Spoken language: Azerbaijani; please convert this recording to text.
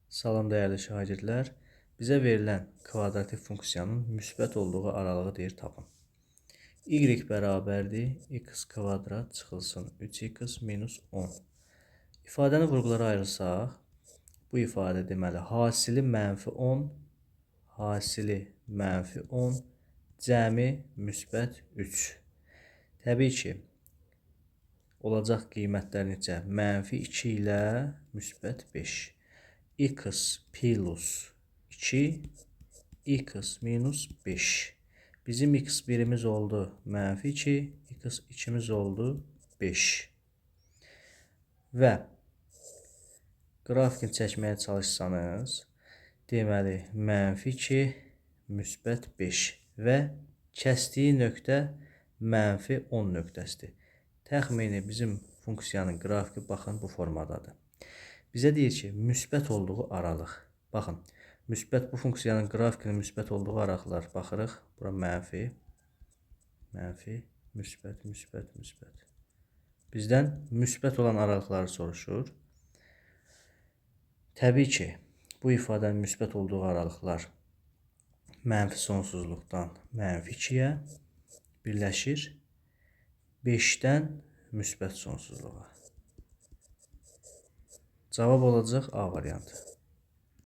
Salam dəyərli şagirdlər. Bizə verilən kvadratik funksiyanın müsbət olduğu aralığı deyir tapın. Y bərabərdir x kvadrat çıxılsın 3x minus 10. İfadəni vurğulara ayırsaq, bu ifadə deməli hasili -10, hasili -10, cəmi müsbət 3. Təbii ki, olacaq qiymətlər necə? -2 ilə müsbət 5. X plus 2, x minus 5. Bizim x birimiz oldu -2, x ikimiz oldu 5. Və qrafikini çəkməyə çalışsanız, deməli -2, müsbət 5 və kəsdiyi nöqtə -10 nöqtəsidir. Təxmini bizim funksiyanın qrafiki baxın bu formadadır. Bizə deyir ki, müsbət olduğu aralıq. Baxın, bu funksiyanın qrafikinin müsbət olduğu aralıqlar baxırıq. Bura mənfi, müsbət, müsbət. Bizdən müsbət olan aralıqları soruşur. Təbii ki, bu ifadənin müsbət olduğu aralıqlar mənfi sonsuzluqdan -2-yə birləşir 5-dən müsbət sonsuzluğa. Cavab olacaq A variantı.